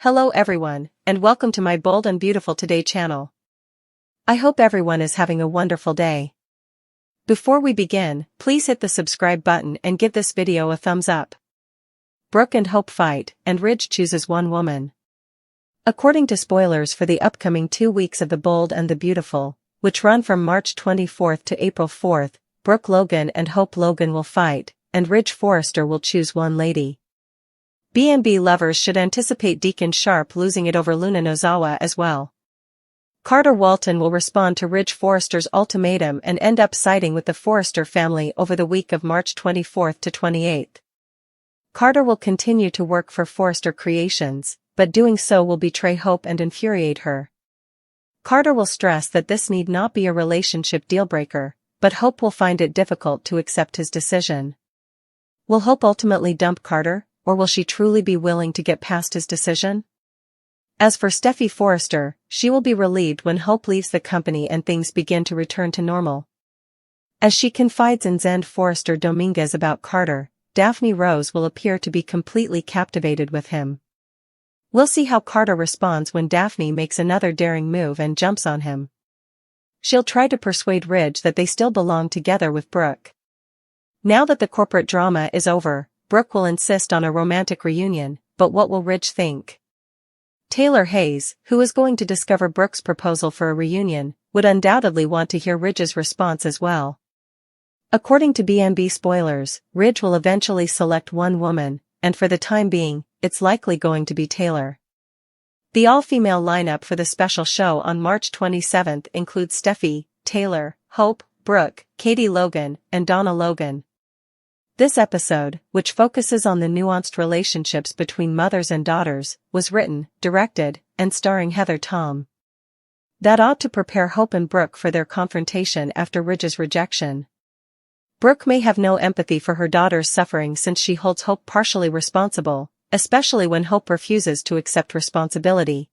Hello everyone, and welcome to my Bold and Beautiful Today channel. I hope everyone is having a wonderful day. Before we begin, please hit the subscribe button and give this video a thumbs up. Brooke and Hope fight, and Ridge chooses one woman. According to spoilers for the upcoming 2 weeks of The Bold and the Beautiful, which run from March 24th to April 4th, Brooke Logan and Hope Logan will fight, and Ridge Forrester will choose one lady. B&B lovers should anticipate Deacon Sharp losing it over Luna Nozawa as well. Carter Walton will respond to Ridge Forrester's ultimatum and end up siding with the Forrester family over the week of March 24th to 28th. Carter will continue to work for Forrester Creations, but doing so will betray Hope and infuriate her. Carter will stress that this need not be a relationship deal-breaker, but Hope will find it difficult to accept his decision. Will Hope ultimately dump Carter, or will she truly be willing to get past his decision? As for Steffi Forrester, she will be relieved when Hope leaves the company and things begin to return to normal. As she confides in Zend Forrester Dominguez about Carter, Daphne Rose will appear to be completely captivated with him. We'll see how Carter responds when Daphne makes another daring move and jumps on him. She'll try to persuade Ridge that they still belong together with Brooke. Now that the corporate drama is over, Brooke will insist on a romantic reunion, but what will Ridge think? Taylor Hayes, who is going to discover Brooke's proposal for a reunion, would undoubtedly want to hear Ridge's response as well. According to B&B spoilers, Ridge will eventually select one woman, and for the time being, it's likely going to be Taylor. The all-female lineup for the special show on March 27th includes Steffi, Taylor, Hope, Brooke, Katie Logan, and Donna Logan. This episode, which focuses on the nuanced relationships between mothers and daughters, was written, directed, and starring Heather Tom. That ought to prepare Hope and Brooke for their confrontation after Ridge's rejection. Brooke may have no empathy for her daughter's suffering since she holds Hope partially responsible, especially when Hope refuses to accept responsibility.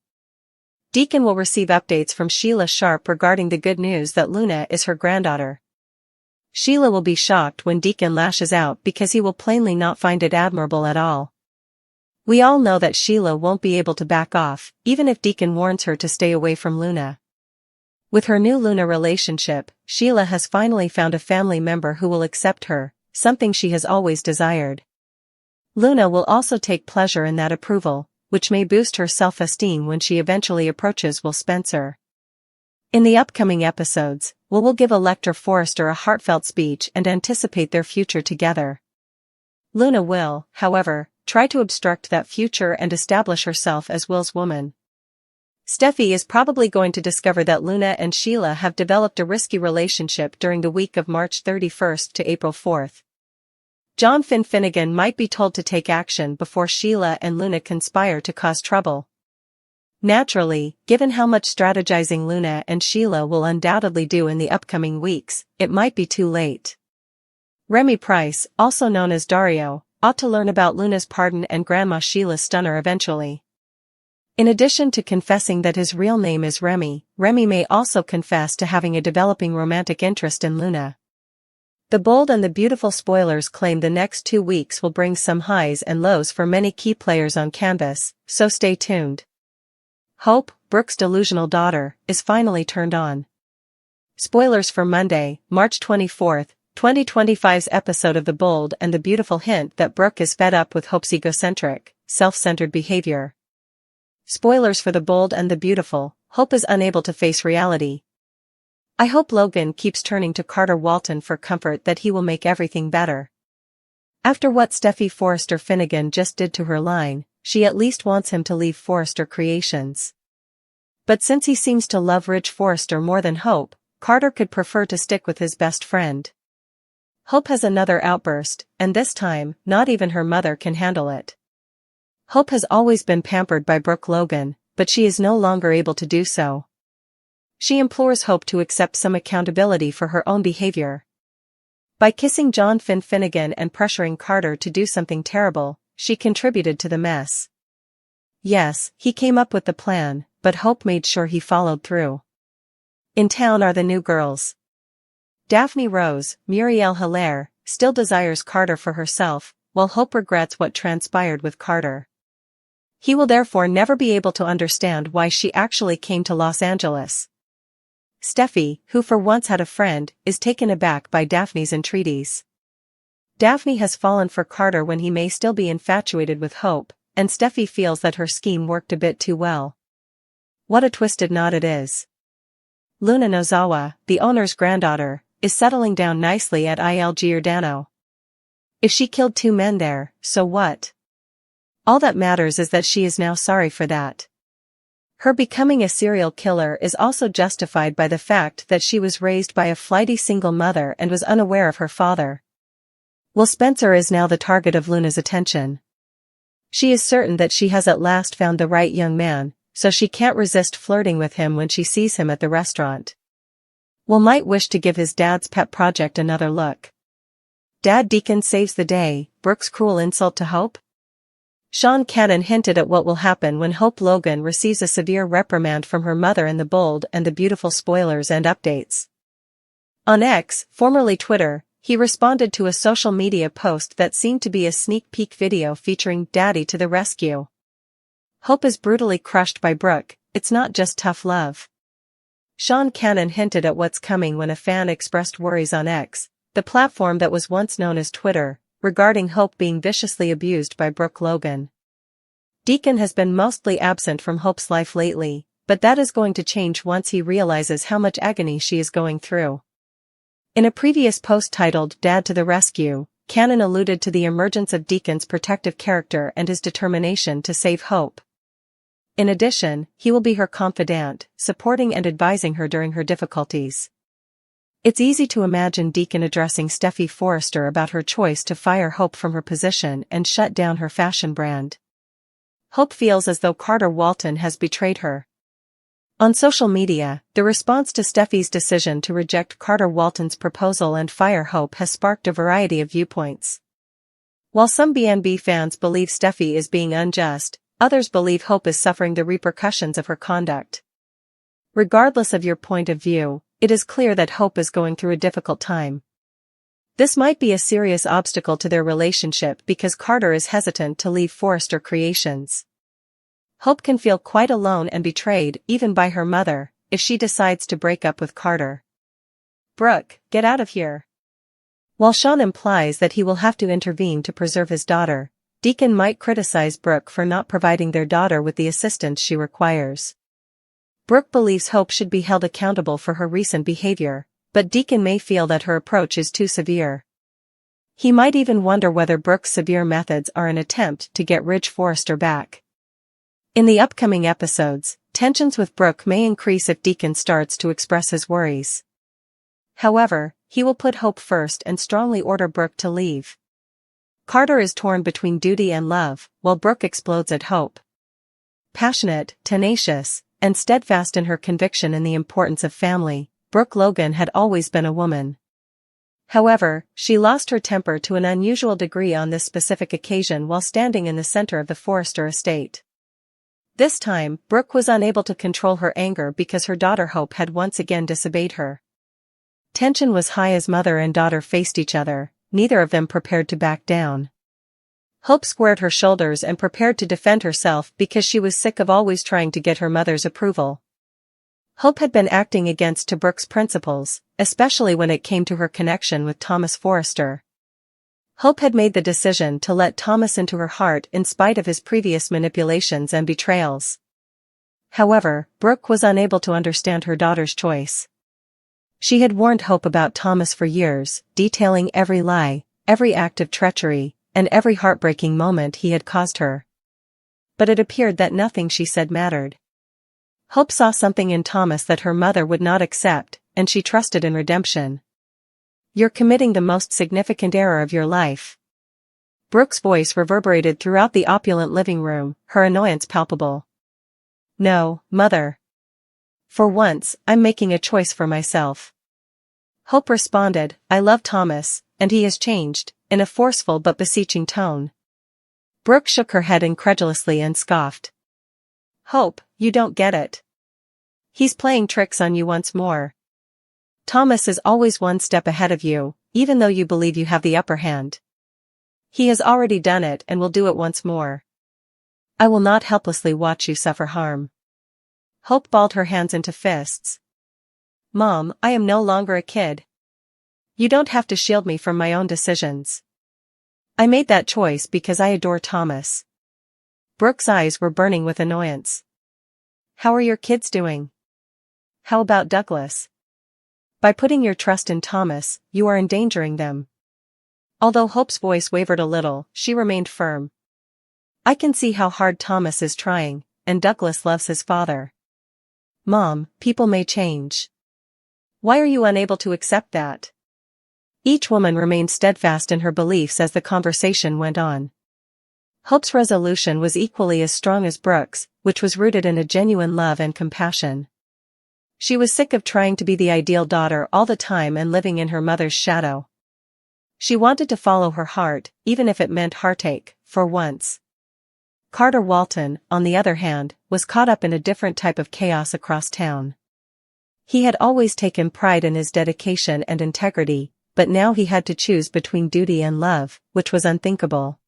Deacon will receive updates from Sheila Sharp regarding the good news that Luna is her granddaughter. Sheila will be shocked when Deacon lashes out because he will plainly not find it admirable at all. We all know that Sheila won't be able to back off, even if Deacon warns her to stay away from Luna. With her new Luna relationship, Sheila has finally found a family member who will accept her, something she has always desired. Luna will also take pleasure in that approval, which may boost her self-esteem when she eventually approaches Will Spencer. In the upcoming episodes, Will give Electra Forrester a heartfelt speech and anticipate their future together. Luna will, however, try to obstruct that future and establish herself as Will's woman. Steffi is probably going to discover that Luna and Sheila have developed a risky relationship during the week of March 31st to April 4th. John Finnegan might be told to take action before Sheila and Luna conspire to cause trouble. Naturally, given how much strategizing Luna and Sheila will undoubtedly do in the upcoming weeks, it might be too late. Remy Price, also known as Dario, ought to learn about Luna's pardon and Grandma Sheila's stunner eventually. In addition to confessing that his real name is Remy, Remy may also confess to having a developing romantic interest in Luna. The Bold and the Beautiful spoilers claim the next 2 weeks will bring some highs and lows for many key players on canvas, so stay tuned. Hope, Brooke's delusional daughter, is finally turned on. Spoilers for Monday, March 24th, 2025's episode of The Bold and the Beautiful hint that Brooke is fed up with Hope's egocentric, self-centered behavior. Spoilers for The Bold and the Beautiful, Hope is unable to face reality. I hope Logan keeps turning to Carter Walton for comfort that he will make everything better. After what Steffi Forrester Finnegan just did to her line, she at least wants him to leave Forrester Creations. But since he seems to love Ridge Forrester more than Hope, Carter could prefer to stick with his best friend. Hope has another outburst, and this time, not even her mother can handle it. Hope has always been pampered by Brooke Logan, but she is no longer able to do so. She implores Hope to accept some accountability for her own behavior. By kissing John Finnegan and pressuring Carter to do something terrible, she contributed to the mess. Yes, he came up with the plan, but Hope made sure he followed through. In town are the new girls. Daphne Rose, Muriel Hilaire, still desires Carter for herself, while Hope regrets what transpired with Carter. He will therefore never be able to understand why she actually came to Los Angeles. Steffi, who for once had a friend, is taken aback by Daphne's entreaties. Daphne has fallen for Carter when he may still be infatuated with Hope, and Steffi feels that her scheme worked a bit too well. What a twisted knot it is. Luna Nozawa, the owner's granddaughter, is settling down nicely at Il Giordano. If she killed 2 men there, so what? All that matters is that she is now sorry for that. Her becoming a serial killer is also justified by the fact that she was raised by a flighty single mother and was unaware of her father. Will Spencer is now the target of Luna's attention. She is certain that she has at last found the right young man, so she can't resist flirting with him when she sees him at the restaurant. Will might wish to give his dad's pet project another look. Dad Deacon saves the day, Brooke's cruel insult to Hope? Sean Cannon hinted at what will happen when Hope Logan receives a severe reprimand from her mother in the bold and the beautiful spoilers and updates. On X, formerly Twitter, he responded to a social media post that seemed to be a sneak peek video featuring Daddy to the rescue. Hope is brutally crushed by Brooke, it's not just tough love. Sean Cannon hinted at what's coming when a fan expressed worries on X, the platform that was once known as Twitter, regarding Hope being viciously abused by Brooke Logan. Deacon has been mostly absent from Hope's life lately, but that is going to change once he realizes how much agony she is going through. In a previous post titled Dad to the Rescue, Cannon alluded to the emergence of Deacon's protective character and his determination to save Hope. In addition, he will be her confidant, supporting and advising her during her difficulties. It's easy to imagine Deacon addressing Steffi Forrester about her choice to fire Hope from her position and shut down her fashion brand. Hope feels as though Carter Walton has betrayed her. On social media, the response to Steffi's decision to reject Carter Walton's proposal and fire Hope has sparked a variety of viewpoints. While some BNB fans believe Steffi is being unjust, others believe Hope is suffering the repercussions of her conduct. Regardless of your point of view, it is clear that Hope is going through a difficult time. This might be a serious obstacle to their relationship because Carter is hesitant to leave Forrester Creations. Hope can feel quite alone and betrayed even by her mother if she decides to break up with Carter. Brooke, get out of here. While Sean implies that he will have to intervene to preserve his daughter, Deacon might criticize Brooke for not providing their daughter with the assistance she requires. Brooke believes Hope should be held accountable for her recent behavior, but Deacon may feel that her approach is too severe. He might even wonder whether Brooke's severe methods are an attempt to get Ridge Forrester back. In the upcoming episodes, tensions with Brooke may increase if Deacon starts to express his worries. However, he will put Hope first and strongly order Brooke to leave. Carter is torn between duty and love, while Brooke explodes at Hope. Passionate, tenacious, and steadfast in her conviction in the importance of family, Brooke Logan had always been a woman. However, she lost her temper to an unusual degree on this specific occasion while standing in the center of the Forrester estate. This time, Brooke was unable to control her anger because her daughter Hope had once again disobeyed her. Tension was high as mother and daughter faced each other, neither of them prepared to back down. Hope squared her shoulders and prepared to defend herself because she was sick of always trying to get her mother's approval. Hope had been acting against to Brooke's principles, especially when it came to her connection with Thomas Forrester. Hope had made the decision to let Thomas into her heart in spite of his previous manipulations and betrayals. However, Brooke was unable to understand her daughter's choice. She had warned Hope about Thomas for years, detailing every lie, every act of treachery, and every heartbreaking moment he had caused her. But it appeared that nothing she said mattered. Hope saw something in Thomas that her mother would not accept, and she trusted in redemption. "You're committing the most significant error of your life." Brooke's voice reverberated throughout the opulent living room, her annoyance palpable. "No, Mother. For once, I'm making a choice for myself." Hope responded, "I love Thomas, and he has changed," in a forceful but beseeching tone. Brooke shook her head incredulously and scoffed. "Hope, you don't get it. He's playing tricks on you once more. Thomas is always one step ahead of you, even though you believe you have the upper hand. He has already done it and will do it once more." I will not helplessly watch you suffer harm. Hope balled her hands into fists. Mom, I am no longer a kid. You don't have to shield me from my own decisions. I made that choice because I adore Thomas. Brooke's eyes were burning with annoyance. How are your kids doing? How about Douglas? By putting your trust in Thomas, you are endangering them. Although Hope's voice wavered a little, she remained firm. I can see how hard Thomas is trying, and Douglas loves his father. Mom, people may change. Why are you unable to accept that? Each woman remained steadfast in her beliefs as the conversation went on. Hope's resolution was equally as strong as Brooke's, which was rooted in a genuine love and compassion. She was sick of trying to be the ideal daughter all the time and living in her mother's shadow. She wanted to follow her heart, even if it meant heartache, for once. Carter Walton, on the other hand, was caught up in a different type of chaos across town. He had always taken pride in his dedication and integrity, but now he had to choose between duty and love, which was unthinkable.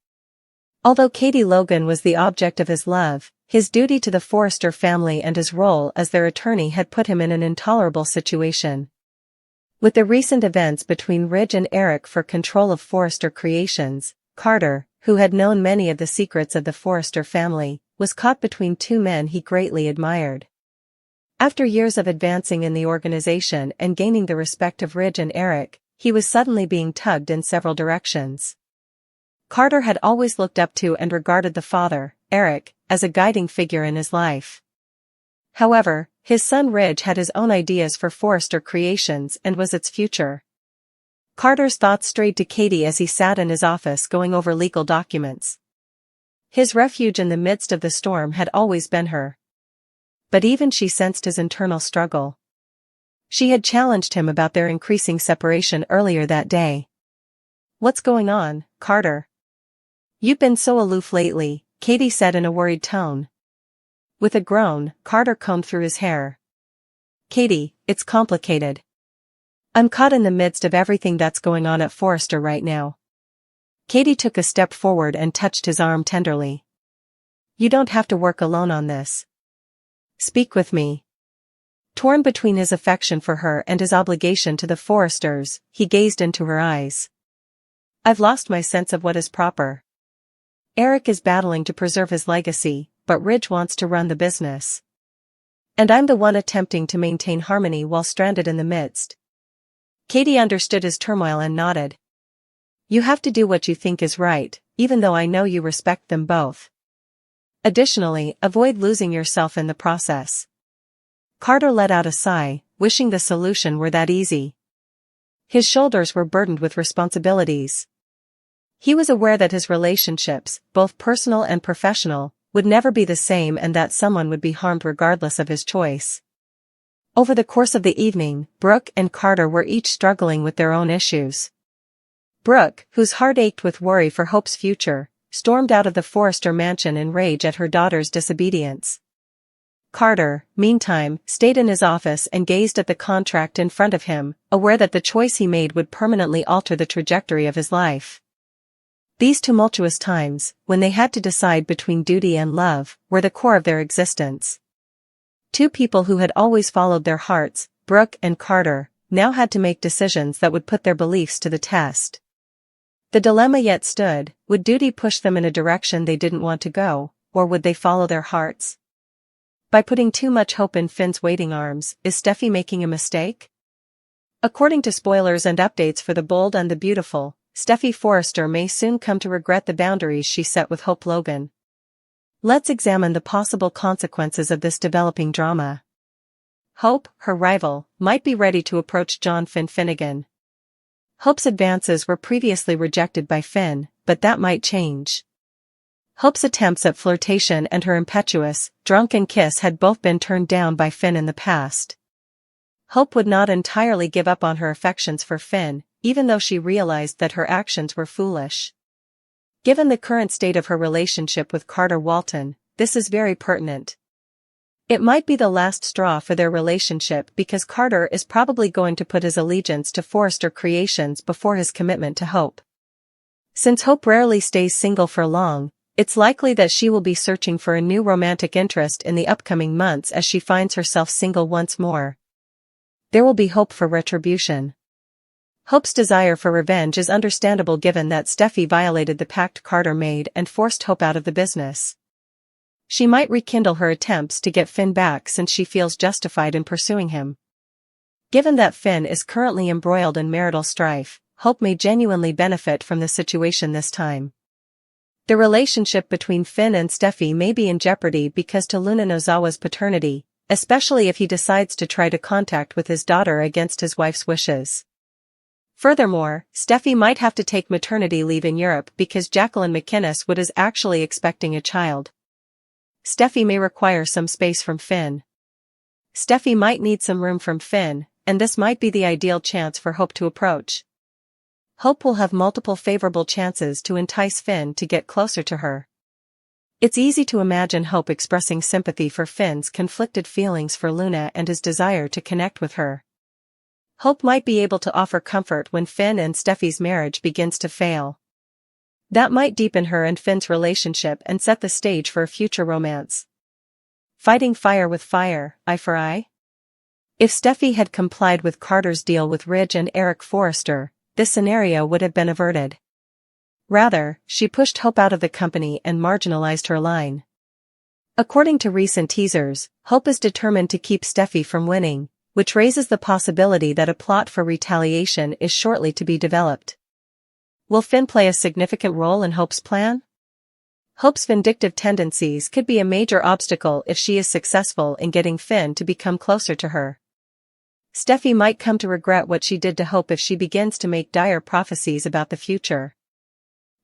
Although Katie Logan was the object of his love, his duty to the Forrester family and his role as their attorney had put him in an intolerable situation. With the recent events between Ridge and Eric for control of Forrester Creations, Carter, who had known many of the secrets of the Forrester family, was caught between two men he greatly admired. After years of advancing in the organization and gaining the respect of Ridge and Eric, he was suddenly being tugged in several directions. Carter had always looked up to and regarded the father, Eric, as a guiding figure in his life. However, his son Ridge had his own ideas for Forrester Creations and was its future. Carter's thoughts strayed to Katie as he sat in his office going over legal documents. His refuge in the midst of the storm had always been her. But even she sensed his internal struggle. She had challenged him about their increasing separation earlier that day. What's going on, Carter? You've been so aloof lately, Katie said in a worried tone. With a groan, Carter combed through his hair. Katie, it's complicated. I'm caught in the midst of everything that's going on at Forrester right now. Katie took a step forward and touched his arm tenderly. You don't have to work alone on this. Speak with me. Torn between his affection for her and his obligation to the Forresters, he gazed into her eyes. I've lost my sense of what is proper. Eric is battling to preserve his legacy, but Ridge wants to run the business. And I'm the one attempting to maintain harmony while stranded in the midst. Katie understood his turmoil and nodded. You have to do what you think is right, even though I know you respect them both. Additionally, avoid losing yourself in the process. Carter let out a sigh, wishing the solution were that easy. His shoulders were burdened with responsibilities. He was aware that his relationships, both personal and professional, would never be the same and that someone would be harmed regardless of his choice. Over the course of the evening, Brooke and Carter were each struggling with their own issues. Brooke, whose heart ached with worry for Hope's future, stormed out of the Forrester mansion in rage at her daughter's disobedience. Carter, meantime, stayed in his office and gazed at the contract in front of him, aware that the choice he made would permanently alter the trajectory of his life. These tumultuous times, when they had to decide between duty and love, were the core of their existence. Two people who had always followed their hearts, Brooke and Carter, now had to make decisions that would put their beliefs to the test. The dilemma yet stood: would duty push them in a direction they didn't want to go, or would they follow their hearts? By putting too much hope in Finn's waiting arms, is Steffi making a mistake? According to spoilers and updates for The Bold and the Beautiful, Steffi Forrester may soon come to regret the boundaries she set with Hope Logan. Let's examine the possible consequences of this developing drama. Hope, her rival, might be ready to approach John Finn Finnegan. Hope's advances were previously rejected by Finn, but that might change. Hope's attempts at flirtation and her impetuous, drunken kiss had both been turned down by Finn in the past. Hope would not entirely give up on her affections for Finn, even though she realized that her actions were foolish. Given the current state of her relationship with Carter Walton, this is very pertinent. It might be the last straw for their relationship because Carter is probably going to put his allegiance to Forrester Creations before his commitment to Hope. Since Hope rarely stays single for long, It's likely that she will be searching for a new romantic interest in the upcoming months as she finds herself single once more. There will be hope for retribution. Hope's desire for revenge is understandable given that Steffi violated the pact Carter made and forced Hope out of the business. She might rekindle her attempts to get Finn back since she feels justified in pursuing him. Given that Finn is currently embroiled in marital strife, Hope may genuinely benefit from the situation this time. The relationship between Finn and Steffi may be in jeopardy because to Luna Nozawa's paternity, especially if he decides to try to contact with his daughter against his wife's wishes. Furthermore, Steffi might have to take maternity leave in Europe because Jacqueline McInnes is actually expecting a child. Steffi may require some space from Finn. Steffi might need some room from Finn, and this might be the ideal chance for Hope to approach. Hope will have multiple favorable chances to entice Finn to get closer to her. It's easy to imagine Hope expressing sympathy for Finn's conflicted feelings for Luna and his desire to connect with her. Hope might be able to offer comfort when Finn and Steffi's marriage begins to fail. That might deepen her and Finn's relationship and set the stage for a future romance. Fighting fire with fire, eye for eye? If Steffi had complied with Carter's deal with Ridge and Eric Forrester, this scenario would have been averted. Rather, she pushed Hope out of the company and marginalized her line. According to recent teasers, Hope is determined to keep Steffi from winning, which raises the possibility that a plot for retaliation is shortly to be developed. Will Finn play a significant role in Hope's plan? Hope's vindictive tendencies could be a major obstacle if she is successful in getting Finn to become closer to her. Steffi might come to regret what she did to Hope if she begins to make dire prophecies about the future.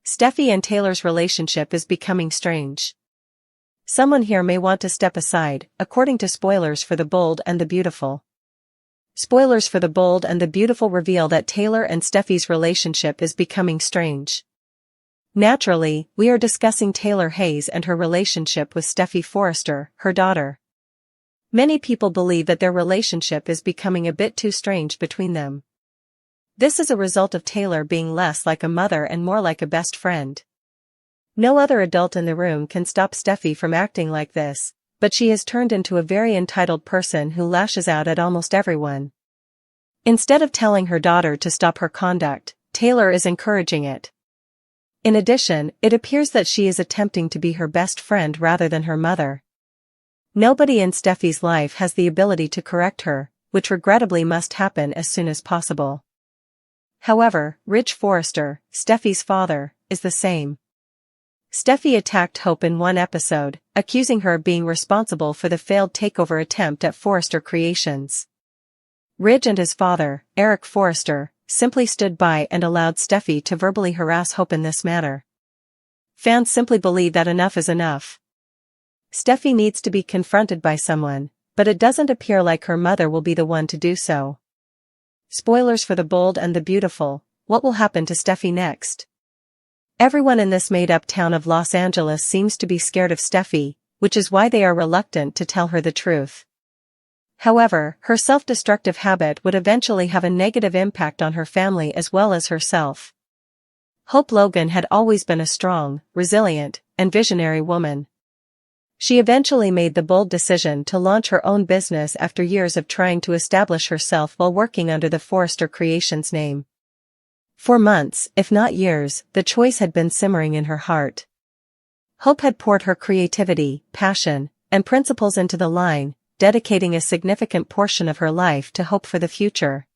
Steffi and Taylor's relationship is becoming strange. Someone here may want to step aside, according to spoilers for The Bold and the Beautiful. Spoilers for The Bold and the Beautiful reveal that Taylor and Steffi's relationship is becoming strange. Naturally, we are discussing Taylor Hayes and her relationship with Steffi Forrester, her daughter. Many people believe that their relationship is becoming a bit too strange between them. This is a result of Taylor being less like a mother and more like a best friend. No other adult in the room can stop Steffi from acting like this, but she has turned into a very entitled person who lashes out at almost everyone. Instead of telling her daughter to stop her conduct, Taylor is encouraging it. In addition, it appears that she is attempting to be her best friend rather than her mother. Nobody in Steffi's life has the ability to correct her, which regrettably must happen as soon as possible. However, Ridge Forrester, Steffi's father, is the same. Steffi attacked Hope in one episode, accusing her of being responsible for the failed takeover attempt at Forrester Creations. Ridge and his father, Eric Forrester, simply stood by and allowed Steffi to verbally harass Hope in this manner. Fans simply believe that enough is enough. Steffi needs to be confronted by someone, but it doesn't appear like her mother will be the one to do so. Spoilers for The Bold and the Beautiful, what will happen to Steffi next? Everyone in this made-up town of Los Angeles seems to be scared of Steffi, which is why they are reluctant to tell her the truth. However, her self-destructive habit would eventually have a negative impact on her family as well as herself. Hope Logan had always been a strong, resilient, and visionary woman. She eventually made the bold decision to launch her own business after years of trying to establish herself while working under the Forrester Creations name. For months, if not years, the choice had been simmering in her heart. Hope had poured her creativity, passion, and principles into the line, dedicating a significant portion of her life to hope for the future.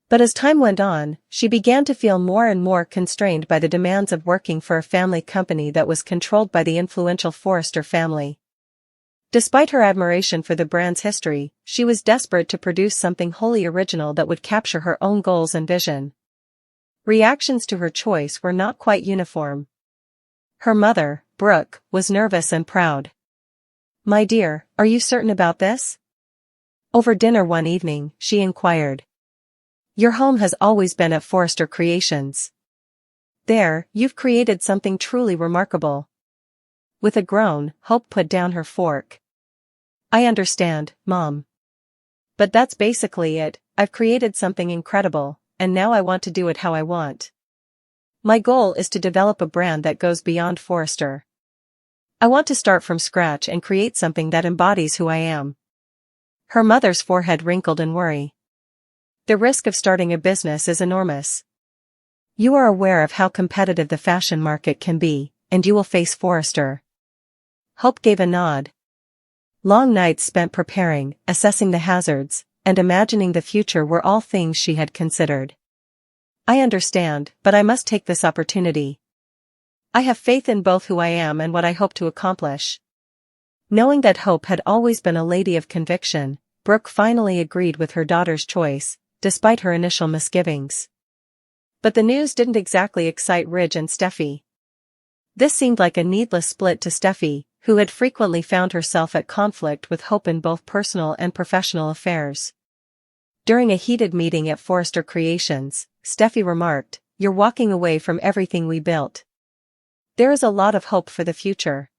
But as time went on, she began to feel more and more constrained by the demands of working for a family company that was controlled by the influential Forrester family. Despite her admiration for the brand's history, she was desperate to produce something wholly original that would capture her own goals and vision. Reactions to her choice were not quite uniform. Her mother, Brooke, was nervous and proud. "My dear, are you certain about this?" Over dinner one evening, she inquired. "Your home has always been at Forrester Creations. There, you've created something truly remarkable." With a groan, Hope put down her fork. "I understand, Mom. But that's basically it. I've created something incredible, and now I want to do it how I want. My goal is to develop a brand that goes beyond Forrester." I want to start from scratch and create something that embodies who I am. Her mother's forehead wrinkled in worry. The risk of starting a business is enormous. You are aware of how competitive the fashion market can be, and you will face Forrester. Hope gave a nod. Long nights spent preparing, assessing the hazards, and imagining the future were all things she had considered. I understand, but I must take this opportunity. I have faith in both who I am and what I hope to accomplish. Knowing that Hope had always been a lady of conviction, Brooke finally agreed with her daughter's choice, despite her initial misgivings. But the news didn't exactly excite Ridge and Steffi. This seemed like a needless split to Steffi, who had frequently found herself at conflict with Hope in both personal and professional affairs. During a heated meeting at Forrester Creations, Steffi remarked, "You're walking away from everything we built. There is a lot of hope for the future.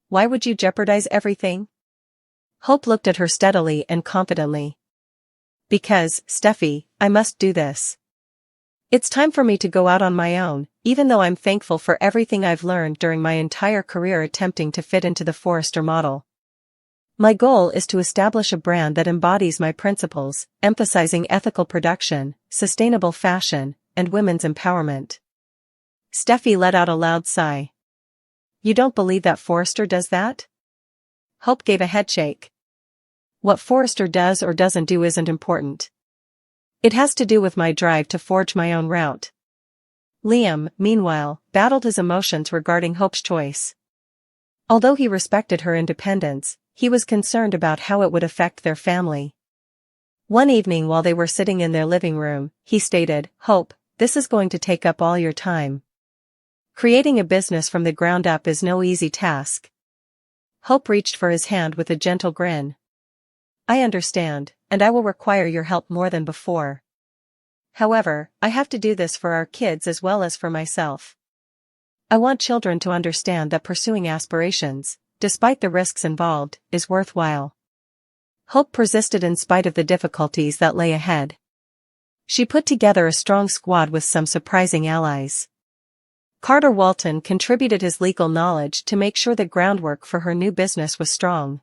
Why would you jeopardize everything?" Hope looked at her steadily and confidently. "Because, Steffi, I must do this. It's time for me to go out on my own, even though I'm thankful for everything I've learned during my entire career attempting to fit into the Forrester model. My goal is to establish a brand that embodies my principles, emphasizing ethical production, sustainable fashion, and women's empowerment." Steffi let out a loud sigh. "You don't believe that Forrester does that?" Hope gave a headshake. "What Forrester does or doesn't do isn't important. It has to do with my drive to forge my own route." Liam, meanwhile, battled his emotions regarding Hope's choice. Although he respected her independence, he was concerned about how it would affect their family. One evening while they were sitting in their living room, he stated, "Hope, this is going to take up all your time. Creating a business from the ground up is no easy task." Hope reached for his hand with a gentle grin. "I understand, and I will require your help more than before. However, I have to do this for our kids as well as for myself. I want children to understand that pursuing aspirations, despite the risks involved, is worthwhile." Hope persisted in spite of the difficulties that lay ahead. She put together a strong squad with some surprising allies. Carter Walton contributed his legal knowledge to make sure the groundwork for her new business was strong.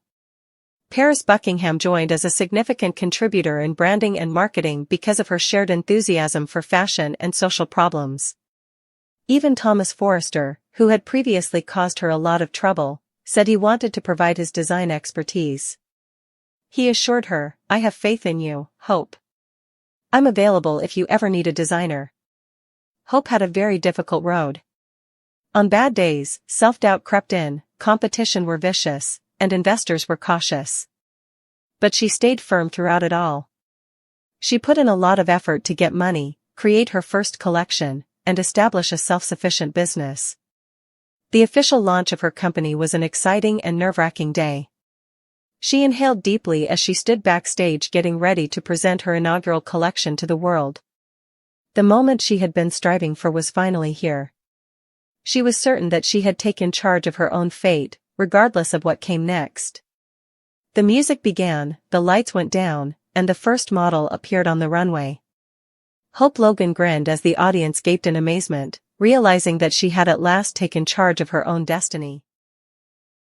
Paris Buckingham joined as a significant contributor in branding and marketing because of her shared enthusiasm for fashion and social problems. Even Thomas Forrester, who had previously caused her a lot of trouble, said he wanted to provide his design expertise. He assured her, "I have faith in you, Hope. I'm available if you ever need a designer." Hope had a very difficult road. On bad days, self-doubt crept in, competition were vicious, and investors were cautious. But she stayed firm throughout it all. She put in a lot of effort to get money, create her first collection, and establish a self-sufficient business. The official launch of her company was an exciting and nerve-wracking day. She inhaled deeply as she stood backstage getting ready to present her inaugural collection to the world. The moment she had been striving for was finally here. She was certain that she had taken charge of her own fate, regardless of what came next. The music began, the lights went down, and the first model appeared on the runway. Hope Logan grinned as the audience gaped in amazement, realizing that she had at last taken charge of her own destiny.